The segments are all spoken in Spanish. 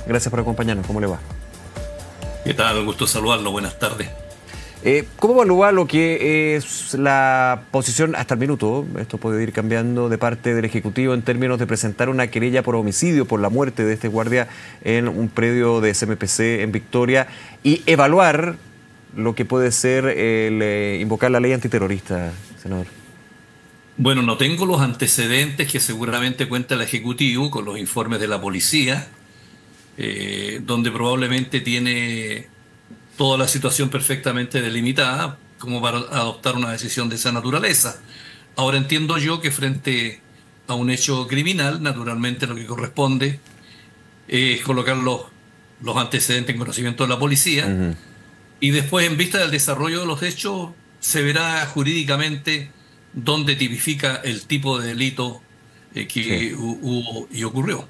Gracias por acompañarnos. ¿Cómo le va? ¿Qué tal? Gusto saludarlo. Buenas tardes. ¿Cómo evalúa lo que es la posición hasta el minuto? Esto puede ir cambiando de parte del Ejecutivo en términos de presentar una querella por homicidio por la muerte de este guardia en un predio de CMPC en Victoria y evaluar lo que puede ser el invocar la ley antiterrorista, senador. Bueno, no tengo los antecedentes que seguramente cuenta el Ejecutivo con los informes de la policía, donde probablemente tiene toda la situación perfectamente delimitada como para adoptar una decisión de esa naturaleza. Ahora entiendo yo que frente a un hecho criminal, naturalmente lo que corresponde es colocar los antecedentes en conocimiento de la policía y después, en vista del desarrollo de los hechos, se verá jurídicamente dónde tipifica el tipo de delito Sí. que hubo y ocurrió.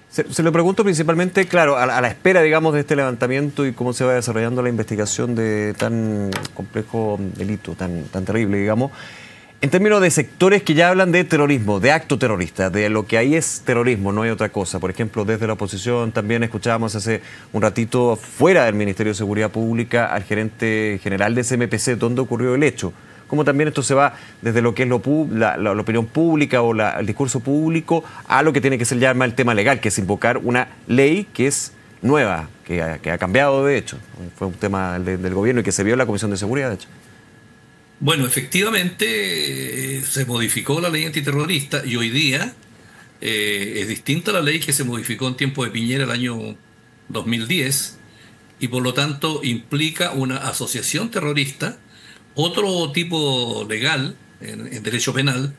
Se lo pregunto principalmente, claro, a la espera, digamos, de este levantamiento y cómo se va desarrollando la investigación de tan complejo delito, tan terrible, digamos, en términos de sectores que ya hablan de terrorismo, de acto terrorista, de lo que ahí es terrorismo, no hay otra cosa. Por ejemplo, desde la oposición también escuchábamos hace un ratito fuera del Ministerio de Seguridad Pública al gerente general de CMPC, donde ocurrió el hecho. Cómo también esto se va desde lo que es la opinión pública o el discurso público a lo que tiene que ser ya más el tema legal, que es invocar una ley que es nueva, que ha cambiado de hecho. Fue un tema del gobierno y que se vio en la Comisión de Seguridad, de hecho. Bueno, efectivamente se modificó la ley antiterrorista y hoy día es distinta a la ley que se modificó en tiempo de Piñera el año 2010 y por lo tanto implica una asociación terrorista, otro tipo legal en derecho penal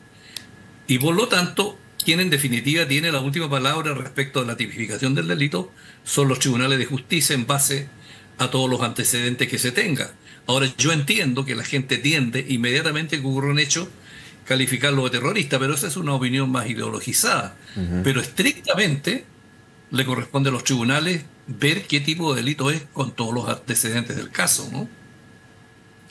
y por lo tanto quien en definitiva tiene la última palabra respecto a la tipificación del delito son los tribunales de justicia en base a todos los antecedentes que se tenga. Ahora, yo entiendo que la gente tiende inmediatamente que ocurre un hecho calificarlo de terrorista, pero esa es una opinión más ideologizada. Pero estrictamente le corresponde a los tribunales ver qué tipo de delito es con todos los antecedentes del caso, ¿no?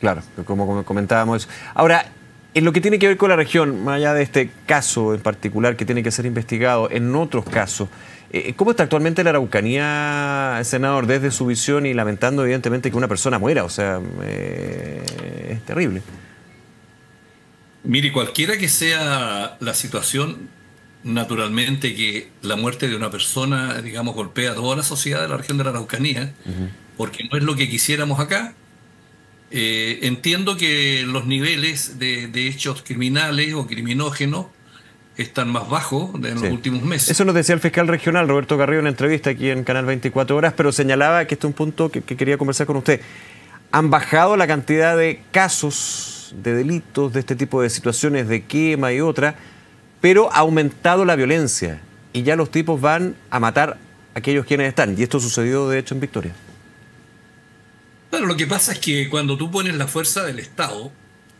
Claro, como comentábamos. Ahora, en lo que tiene que ver con la región, más allá de este caso en particular que tiene que ser investigado, en otros casos, ¿cómo está actualmente la Araucanía, senador, desde su visión y lamentando evidentemente que una persona muera? O sea, es terrible. Mire, cualquiera que sea la situación, naturalmente que la muerte de una persona, digamos, golpea a toda la sociedad de la región de la Araucanía, porque no es lo que quisiéramos acá. Entiendo que los niveles de hechos criminales o criminógenos están más bajos en los Sí. últimos meses. Eso nos decía el fiscal regional Roberto Carrillo en una entrevista aquí en Canal 24 Horas, pero señalaba que este es un punto que quería conversar con usted. Han bajado la cantidad de casos de delitos, de este tipo de situaciones de quema y otra, pero ha aumentado la violencia y ya los tipos van a matar a aquellos quienes están. Y esto sucedió de hecho en Victoria. Claro, lo que pasa es que cuando tú pones la fuerza del Estado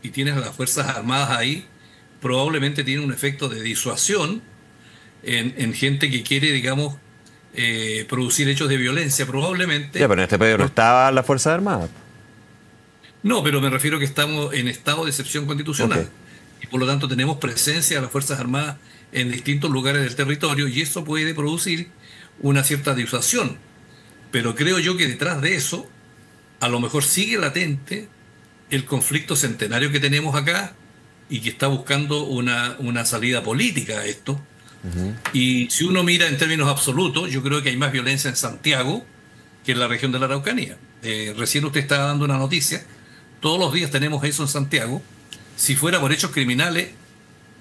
y tienes a las Fuerzas Armadas ahí, probablemente tiene un efecto de disuasión en gente que quiere, digamos, producir hechos de violencia. Ya, Probablemente, pero en este periodo no estaba la Fuerza Armada. no, pero me refiero que estamos en estado de excepción Ok. constitucional y por lo tanto tenemos presencia de las Fuerzas Armadas en distintos lugares del territorio y eso puede producir una cierta disuasión. Pero creo yo que detrás de eso a lo mejor sigue latente el conflicto centenario que tenemos acá y que está buscando una salida política a esto. Y si uno mira en términos absolutos, yo creo que hay más violencia en Santiago que en la región de la Araucanía. Recién usted estaba dando una noticia, todos los días tenemos eso en Santiago. Si fuera por hechos criminales,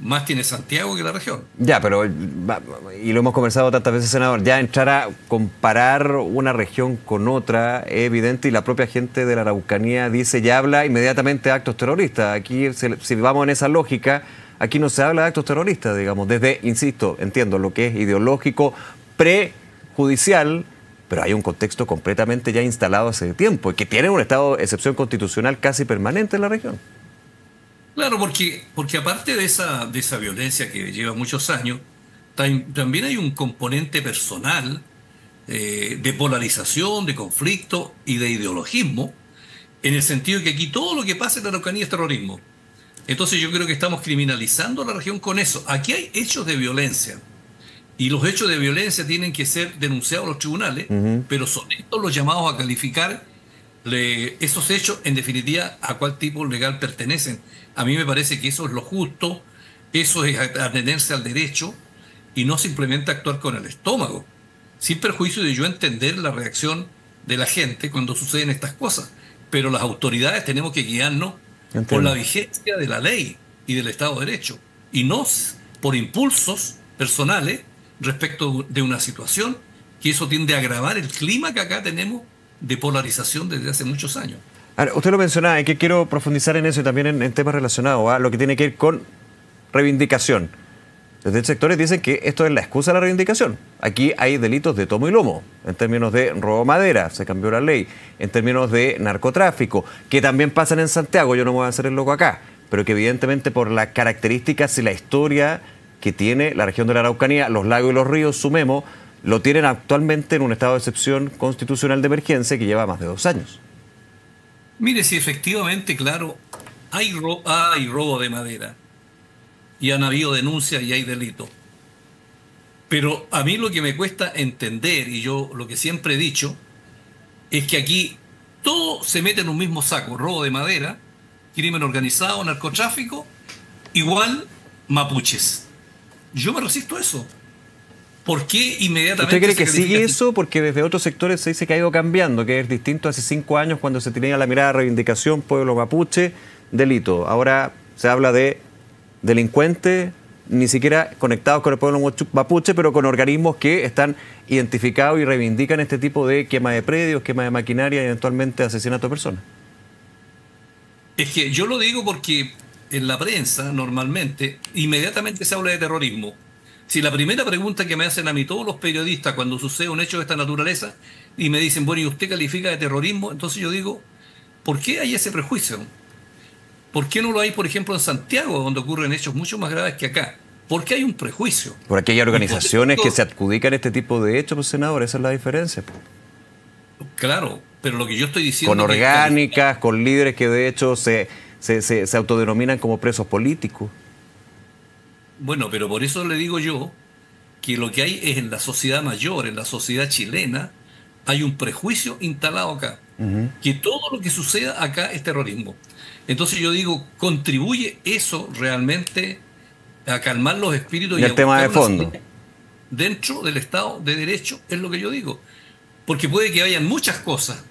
más tiene Santiago que la región. Ya, pero, y lo hemos conversado tantas veces, senador, ya entrar a comparar una región con otra es evidente y la propia gente de la Araucanía dice, ya habla inmediatamente de actos terroristas. Aquí, si vamos en esa lógica, aquí no se habla de actos terroristas, digamos, desde, insisto, entiendo, lo que es ideológico, prejudicial, pero hay un contexto completamente ya instalado hace tiempo y que tiene un estado de excepción constitucional casi permanente en la región. Claro, porque aparte de esa violencia que lleva muchos años, también hay un componente personal de polarización, de conflicto y de ideologismo, en el sentido de que aquí todo lo que pasa en la Araucanía es terrorismo. Entonces yo creo que estamos criminalizando la región con eso. Aquí hay hechos de violencia y los hechos de violencia tienen que ser denunciados a los tribunales, pero son estos los llamados a calificar esos hechos, en definitiva, a cuál tipo legal pertenecen. A mí me parece que eso es lo justo, eso es atenerse al derecho y no simplemente actuar con el estómago, sin perjuicio de yo entender la reacción de la gente cuando suceden estas cosas. Pero las autoridades tenemos que guiarnos por la vigencia de la ley y del Estado de Derecho, y no por impulsos personales respecto de una situación que eso tiende a agravar el clima que acá tenemos de polarización desde hace muchos años. Ahora, usted lo mencionaba, y que quiero profundizar en eso y también en temas relacionados a lo que tiene que ver con reivindicación. Desde sectores dicen que esto es la excusa de la reivindicación. Aquí hay delitos de tomo y lomo, en términos de robo de madera, se cambió la ley, en términos de narcotráfico, que también pasan en Santiago, yo no me voy a hacer el loco acá, pero que evidentemente por las características y la historia que tiene la región de la Araucanía, los lagos y los ríos, sumemos, lo tienen actualmente en un estado de excepción constitucional de emergencia que lleva más de 2 años. Mire, si efectivamente, claro, hay robo de madera y han habido denuncias y hay delitos. Pero a mí lo que me cuesta entender, y yo lo que siempre he dicho, es que aquí todo se mete en un mismo saco: robo de madera, crimen organizado, narcotráfico, igual mapuches. Yo me resisto a eso. ¿Por qué inmediatamente? ¿Usted cree que sigue eso? Porque desde otros sectores se dice que ha ido cambiando, que es distinto hace 5 años cuando se tenía la mirada de reivindicación, pueblo mapuche, delito. Ahora se habla de delincuentes, ni siquiera conectados con el pueblo mapuche, pero con organismos que están identificados y reivindican este tipo de quema de predios, quema de maquinaria y eventualmente asesinato de personas. Es que yo lo digo porque en la prensa normalmente inmediatamente se habla de terrorismo. Si la primera pregunta que me hacen a mí todos los periodistas cuando sucede un hecho de esta naturaleza y me dicen, bueno, ¿y usted califica de terrorismo? Entonces yo digo, ¿por qué hay ese prejuicio? ¿Por qué no lo hay, por ejemplo, en Santiago, donde ocurren hechos mucho más graves que acá? ¿Por qué hay un prejuicio? Por aquí hay organizaciones que se adjudican este tipo de hechos, pues, senador, esa es la diferencia. Claro, pero lo que yo estoy diciendo... Con orgánicas, con líderes que de hecho se autodenominan como presos políticos. Bueno, pero por eso le digo yo que lo que hay es en la sociedad mayor, en la sociedad chilena, hay un prejuicio instalado acá, que todo lo que suceda acá es terrorismo. Entonces yo digo, ¿contribuye eso realmente a calmar los espíritus y el tema de fondo dentro del Estado de Derecho? Es lo que yo digo. Porque puede que hayan muchas cosas,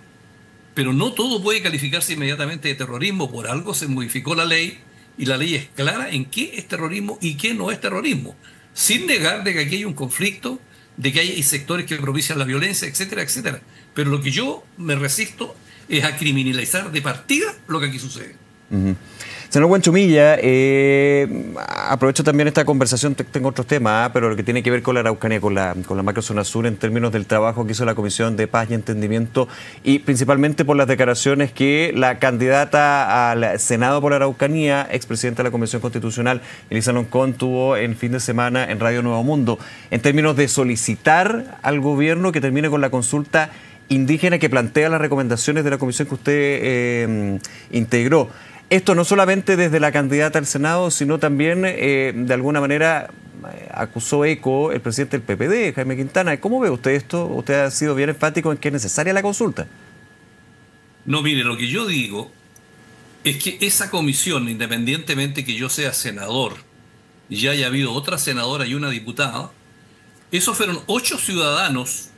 pero no todo puede calificarse inmediatamente de terrorismo. Por algo se modificó la ley y la ley es clara en qué es terrorismo y qué no es terrorismo, sin negar de que aquí hay un conflicto, de que hay sectores que propician la violencia, etcétera, etcétera. Pero lo que yo me resisto es a criminalizar de partida lo que aquí sucede. Señor Huanchumilla, aprovecho también esta conversación, tengo otros temas, pero lo que tiene que ver con la Araucanía, con la macrozona sur, en términos del trabajo que hizo la Comisión de Paz y Entendimiento, y principalmente por las declaraciones que la candidata al Senado por la Araucanía, expresidenta de la Convención Constitucional, Elisa Loncón, tuvo en fin de semana en Radio Nuevo Mundo, en términos de solicitar al gobierno que termine con la consulta indígena que plantea las recomendaciones de la comisión que usted integró. Esto no solamente desde la candidata al Senado, sino también, de alguna manera, acusó eco el presidente del PPD, Jaime Quintana. ¿Cómo ve usted esto? Usted ha sido bien enfático en que es necesaria la consulta. No, mire, lo que yo digo es que esa comisión, independientemente que yo sea senador, y ya haya habido otra senadora y una diputada, esos fueron 8 ciudadanos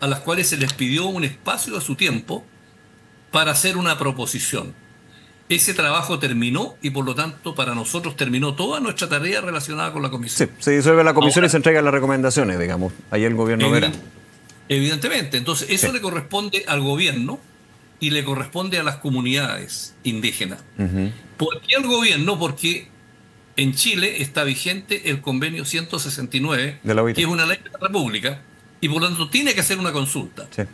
a las cuales se les pidió un espacio de su tiempo para hacer una proposición. Ese trabajo terminó y por lo tanto para nosotros terminó toda nuestra tarea relacionada con la comisión. Sí, se disuelve la comisión. Ahora, y se entregan las recomendaciones, digamos. Ahí el gobierno verá. Evidentemente. Entonces eso le corresponde al gobierno y le corresponde a las comunidades indígenas. ¿Por qué al gobierno? Porque en Chile está vigente el convenio 169, de la OIT, que es una ley de la República, y por lo tanto tiene que hacer una consulta. Sí.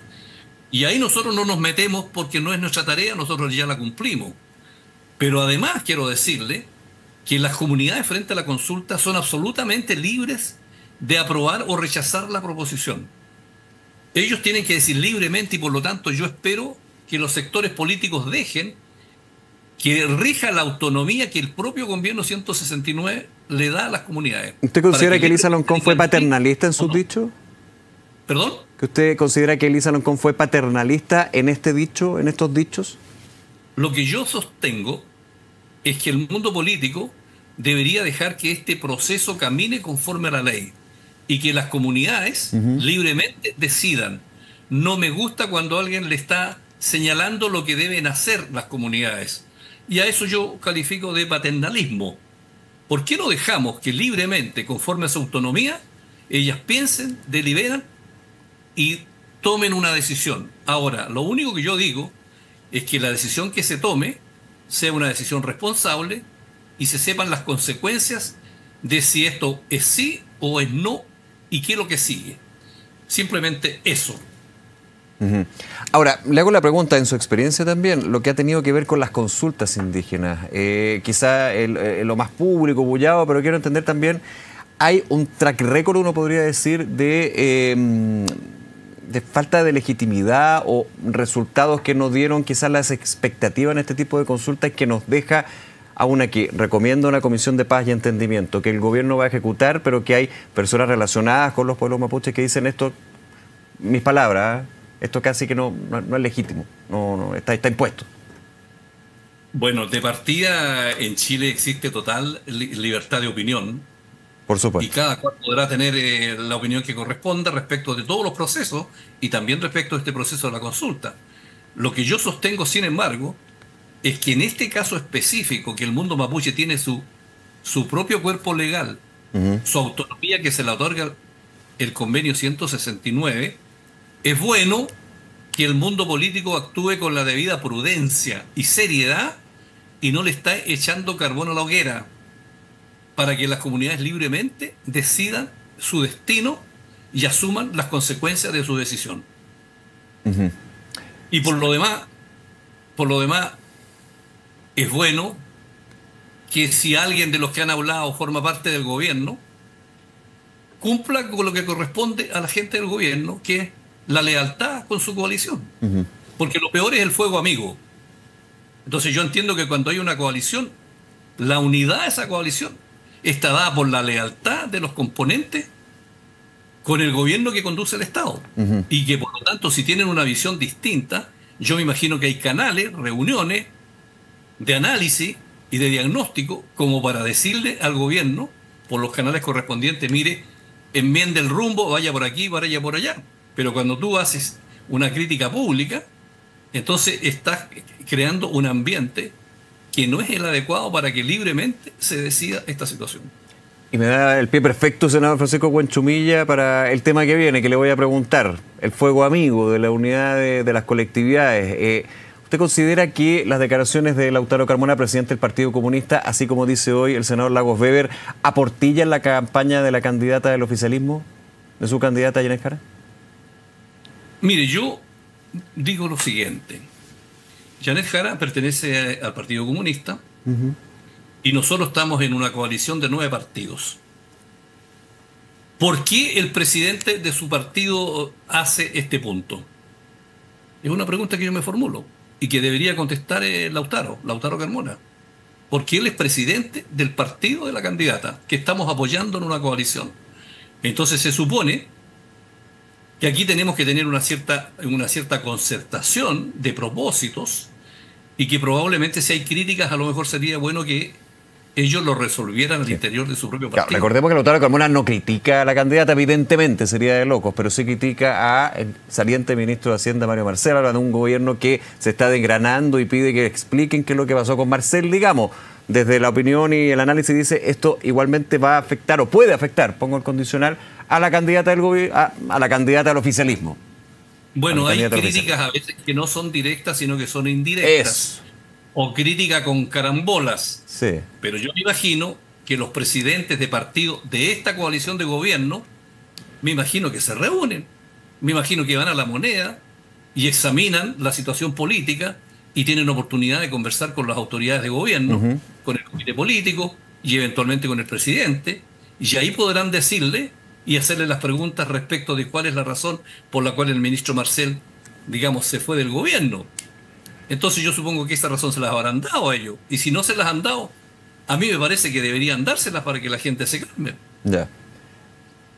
Y ahí nosotros no nos metemos porque no es nuestra tarea, nosotros ya la cumplimos. Pero además quiero decirle que las comunidades frente a la consulta son absolutamente libres de aprobar o rechazar la proposición. Ellos tienen que decir libremente y por lo tanto yo espero que los sectores políticos dejen que rija la autonomía que el propio gobierno 169 le da a las comunidades. ¿Usted considera que Elisa Loncón fue paternalista en sus dichos? ¿Perdón? ¿Que usted considera que Elisa Loncón fue paternalista en este dicho, en estos dichos? Lo que yo sostengo es que el mundo político debería dejar que este proceso camine conforme a la ley y que las comunidades libremente decidan. No me gusta cuando alguien le está señalando lo que deben hacer las comunidades. Y a eso yo califico de paternalismo. ¿Por qué no dejamos que libremente, conforme a su autonomía, ellas piensen, deliberan y tomen una decisión? Ahora, lo único que yo digo es que la decisión que se tome sea una decisión responsable y se sepan las consecuencias de si esto es sí o es no y qué es lo que sigue. Simplemente eso. Ahora, le hago la pregunta, en su experiencia también, lo que ha tenido que ver con las consultas indígenas, quizá lo más público, bullado, pero quiero entender también, hay un track record, uno podría decir, de falta de legitimidad o resultados que no dieron quizás las expectativas en este tipo de consultas, que nos deja aún aquí, recomienda una comisión de paz y entendimiento, que el gobierno va a ejecutar, pero que hay personas relacionadas con los pueblos mapuches que dicen esto, mis palabras, esto casi que no es legítimo, no está impuesto. Bueno, de partida en Chile existe total libertad de opinión. Por supuesto. Y cada cual podrá tener la opinión que corresponda respecto de todos los procesos y también respecto de este proceso de la consulta. Lo que yo sostengo, sin embargo, es que en este caso específico, que el mundo mapuche tiene su propio cuerpo legal, su autonomía que se le otorga el convenio 169, es bueno que el mundo político actúe con la debida prudencia y seriedad y no le está echando carbón a la hoguera, para que las comunidades libremente decidan su destino y asuman las consecuencias de su decisión. Y por lo demás, es bueno que si alguien de los que han hablado forma parte del gobierno, cumpla con lo que corresponde a la gente del gobierno, que es la lealtad con su coalición. Porque lo peor es el fuego amigo. Entonces yo entiendo que cuando hay una coalición, la unidad de esa coalición está dada por la lealtad de los componentes con el gobierno que conduce el Estado. Y que por lo tanto, si tienen una visión distinta, yo me imagino que hay canales, reuniones de análisis y de diagnóstico como para decirle al gobierno, por los canales correspondientes, mire, enmiende el rumbo, vaya por aquí, vaya por allá. Pero cuando tú haces una crítica pública, entonces estás creando un ambiente que no es el adecuado para que libremente se decida esta situación. Y me da el pie perfecto, senador Francisco Buenchumilla, para el tema que viene, que le voy a preguntar, el fuego amigo de la unidad de las colectividades. ¿Usted considera que las declaraciones de Lautaro Carmona, presidente del Partido Comunista, así como dice hoy el senador Lagos Weber, aportillan la campaña de la candidata del oficialismo, de su candidata Janet Jara? Mire, yo digo lo siguiente. Janet Jara pertenece al Partido Comunista y nosotros estamos en una coalición de 9 partidos. ¿Por qué el presidente de su partido hace este punto? Es una pregunta que yo me formulo y que debería contestar Lautaro Carmona. Porque él es presidente del partido de la candidata que estamos apoyando en una coalición. Entonces se supone que aquí tenemos que tener una cierta concertación de propósitos y que probablemente si hay críticas a lo mejor sería bueno que ellos lo resolvieran al interior de su propio partido. Claro, recordemos que Lautaro Carmona no critica a la candidata, evidentemente, sería de locos, pero sí critica al saliente ministro de Hacienda, Mario Marcel, habla de un gobierno que se está desgranando y pide que expliquen qué es lo que pasó con Marcel, digamos. Desde la opinión y el análisis dice esto igualmente va a afectar o puede afectar, pongo el condicional, a la candidata a la candidata al oficialismo. Bueno, hay críticas a veces que no son directas, sino que son indirectas. O crítica con carambolas. Sí. Pero yo me imagino que los presidentes de partido de esta coalición de gobierno, me imagino que se reúnen, me imagino que van a La Moneda y examinan la situación política y tienen oportunidad de conversar con las autoridades de gobierno, con el comité político y eventualmente con el presidente, y ahí podrán decirle y hacerle las preguntas respecto de cuál es la razón por la cual el ministro Marcel, digamos, se fue del gobierno. Entonces yo supongo que esa razón se las habrán dado a ellos. Y si no se las han dado, a mí me parece que deberían dárselas para que la gente se calme. Ya.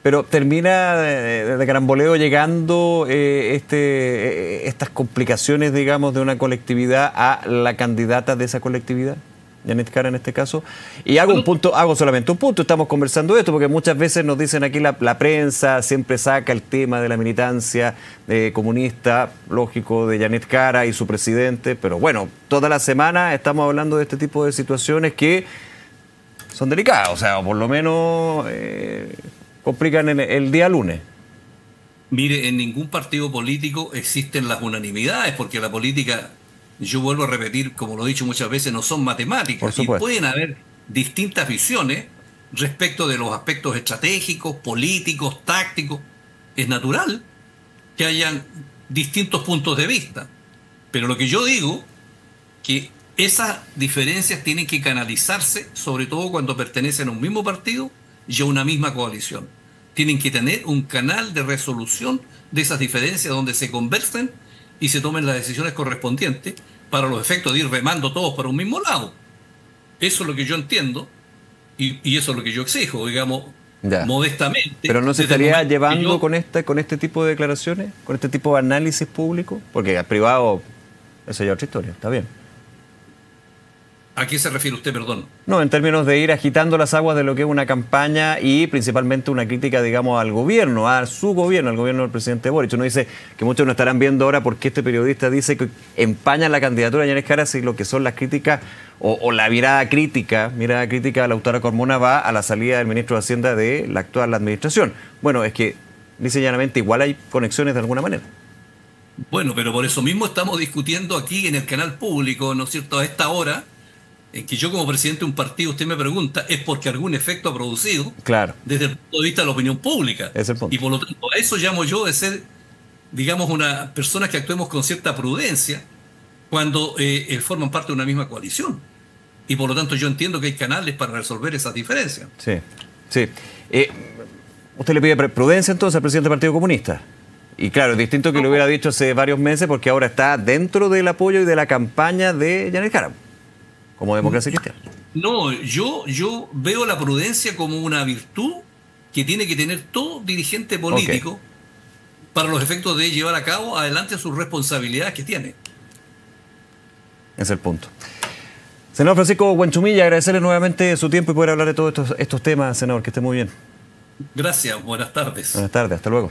Pero termina de caramboleo llegando estas complicaciones, digamos, de una colectividad a la candidata de esa colectividad, Janet Jara en este caso. Y hago solamente un punto, estamos conversando de esto, porque muchas veces nos dicen aquí la prensa siempre saca el tema de la militancia comunista, lógico, de Janet Jara y su presidente, pero bueno, toda la semana estamos hablando de este tipo de situaciones que son delicadas, o sea, por lo menos complican en el día lunes. Mire, en ningún partido político existen las unanimidades, porque la política, yo vuelvo a repetir, como lo he dicho muchas veces, no son matemáticas. Por Y supuesto. pueden haber distintas visiones respecto de los aspectos estratégicos, políticos, tácticos. Es natural que hayan distintos puntos de vista. Pero lo que yo digo, que esas diferencias tienen que canalizarse, sobre todo cuando pertenecen a un mismo partido y a una misma coalición. Tienen que tener un canal de resolución de esas diferencias donde se conversen y se tomen las decisiones correspondientes para los efectos de ir remando todos para un mismo lado. Eso es lo que yo entiendo y eso es lo que yo exijo, digamos, Ya. modestamente. Pero no se desde el estaría momento que llevando yo- con este tipo de declaraciones, con este tipo de análisis público, porque al privado, eso ya es otra historia, está bien. ¿A qué se refiere usted, perdón? No, en términos de ir agitando las aguas de lo que es una campaña y principalmente una crítica, digamos, al gobierno, al gobierno del presidente Boric. Uno dice que muchos no estarán viendo ahora porque este periodista dice que empaña la candidatura de Janet Jara si lo que son las críticas o la mirada crítica a la autora Carmona va a la salida del ministro de Hacienda de la actual administración. Bueno, es que, dice llanamente, igual hay conexiones de alguna manera. Bueno, pero por eso mismo estamos discutiendo aquí en el canal público, ¿no es cierto?, a esta hora, en que yo como presidente de un partido, usted me pregunta, es porque algún efecto ha producido Claro, desde el punto de vista de la opinión pública. ese es el punto. Y por lo tanto, a eso llamo yo de ser, digamos, una persona que actuemos con cierta prudencia cuando forman parte de una misma coalición. Y por lo tanto yo entiendo que hay canales para resolver esas diferencias. Sí, sí. Usted le pide prudencia entonces al presidente del Partido Comunista. Y claro, es distinto que lo hubiera dicho hace varios meses porque ahora está dentro del apoyo y de la campaña de Janet Jara, como Democracia Cristiana. No, yo veo la prudencia como una virtud que tiene que tener todo dirigente político para los efectos de llevar a cabo adelante sus responsabilidades que tiene. Ese es el punto. Senador Francisco Buenchumilla, agradecerle nuevamente su tiempo y poder hablar de todos estos temas, senador, que esté muy bien. Gracias, buenas tardes. Buenas tardes, hasta luego.